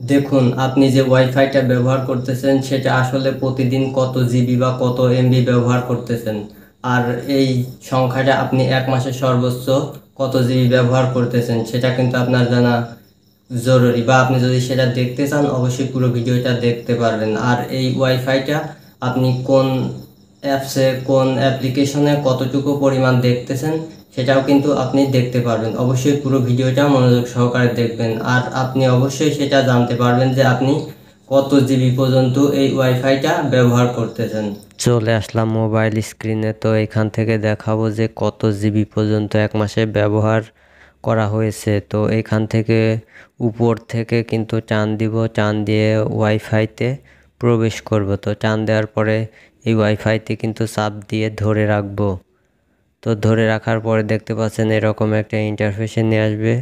দেখুন, আপনি যে ওয়াইফাইটা ব্যবহার করতেছেন সেটা আসলে প্রতিদিন কত জিবি বা কত এমবি ব্যবহার করতেছেন, আর এই সংখ্যাটা আপনি এক মাসে সর্বোচ্চ কত জিবি ব্যবহার করতেছেন সেটা কিন্তু আপনার জানা জরুরি। বা আপনি যদি সেটা দেখতে চান অবশ্যই পুরো ভিডিওটা দেখতে পারবেন। আর এই ওয়াইফাইটা আপনি কোন অ্যাপসে কোন অ্যাপ্লিকেশনে কতটুকু পরিমাণ দেখতেছেন সেটাও কিন্তু আপনি দেখতে পারবেন। অবশ্যই পুরো ভিডিওটা মনোযোগ সহকারে দেখবেন, আর আপনি অবশ্যই সেটা জানতে পারবেন যে আপনি কত জিবি পর্যন্ত এই ওয়াইফাইটা ব্যবহার করতেছেন। চলে আসলাম মোবাইল স্ক্রিনে, তো এখান থেকে দেখাবো যে কত জিবি পর্যন্ত এক মাসে ব্যবহার করা হয়েছে। তো এখান থেকে উপর থেকে কিন্তু টান দিব, টান দিয়ে ওয়াইফাইতে প্রবেশ করব। তো টান দেওয়ার পরে এই ওয়াইফাইতে কিন্তু চাপ দিয়ে ধরে রাখবো। তো ধরে রাখার পরে দেখতে পাচ্ছেন এরকম একটা ইন্টারফেসে নিয়ে আসবে।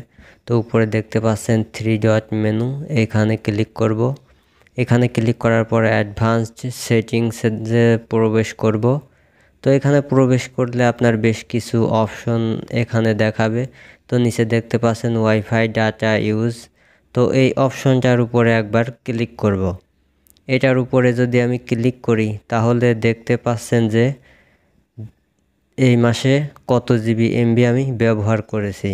তো উপরে দেখতে পাচ্ছেন 3 ডট মেনু, এখানে ক্লিক করব। এখানে ক্লিক করার পরে অ্যাডভান্সড সেটিংসে যে প্রবেশ করব। তো এখানে প্রবেশ করলে আপনার বেশ কিছু অপশন এখানে দেখাবে। তো নিচে দেখতে পাচ্ছেন ওয়াইফাই ডাটা ইউজ। তো এই অপশনটার উপরে একবার ক্লিক করব। এটার উপরে যদি আমি ক্লিক করি তাহলে দেখতে পাচ্ছেন যে এই মাসে কত জিবি এমবি আমি ব্যবহার করেছি।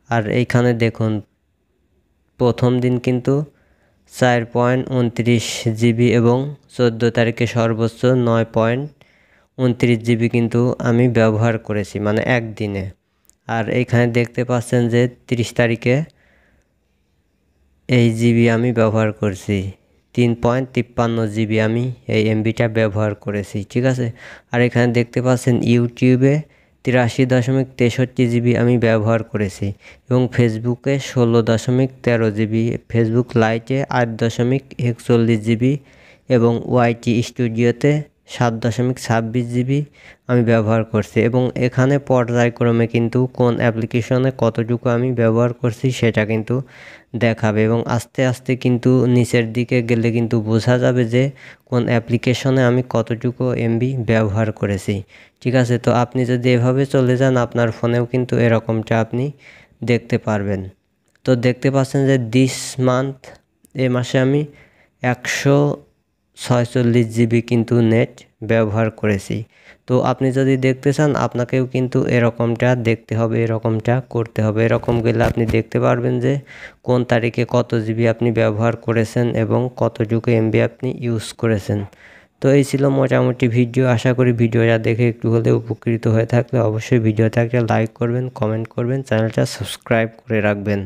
আর এইখানে দেখুন প্রথম দিন কিন্তু 4.29 জিবি এবং 14 তারিখে সর্বোচ্চ 9.29 জিবি কিন্তু আমি ব্যবহার করেছি, মানে একদিনে। আর এইখানে দেখতে পাচ্ছেন যে 30 তারিখে এই জিবি আমি ব্যবহার করছি, 3.53 জিবি আমি এই এমবিটা ব্যবহার করেছি, ঠিক আছে। আর এখানে দেখতে পাচ্ছেন ইউটিউবে 83.63 জিবি আমি ব্যবহার করেছি এবং ফেসবুকে 16.13 জিবি, ফেসবুক লাইটে 8.41 জিবি এবং ওয়াইটি স্টুডিওতে 7.26 জিবি আমি ব্যবহার করছি। এবং এখানে পর্যায়ক্রমে কিন্তু কোন অ্যাপ্লিকেশনে কতটুকু আমি ব্যবহার করছি সেটা কিন্তু দেখাবে, এবং আস্তে আস্তে কিন্তু নিচের দিকে গেলে কিন্তু বোঝা যাবে যে কোন অ্যাপ্লিকেশনে আমি কতটুকু এমবি ব্যবহার করেছি, ঠিক আছে। তো আপনি যদি এভাবে চলে যান আপনার ফোনেও কিন্তু এরকমটা আপনি দেখতে পারবেন। তো দেখতে পাচ্ছেন যে দিস মান্থ, এ মাসে আমি 146 জিবি কিন্তু নেট ব্যবহার করেছি। তো আপনি যদি দেখতে চান আপনাকেও কিন্তু এরকমটা দেখতে হবে, এরকমটা করতে হবে। এরকম গেলে আপনি দেখতে পারবেন যে কোন তারিখে কত জিবি আপনি ব্যবহার করেছেন এবং কতটুকু এমবি আপনি ইউজ করেছেন। তো এই ছিল মোটামুটি ভিডিও। আশা করি ভিডিওটা দেখে একটু হলেও উপকৃত হয়ে থাকলে অবশ্যই ভিডিওতে একটা লাইক করবেন, কমেন্ট করবেন, চ্যানেলটা সাবস্ক্রাইব করে রাখবেন।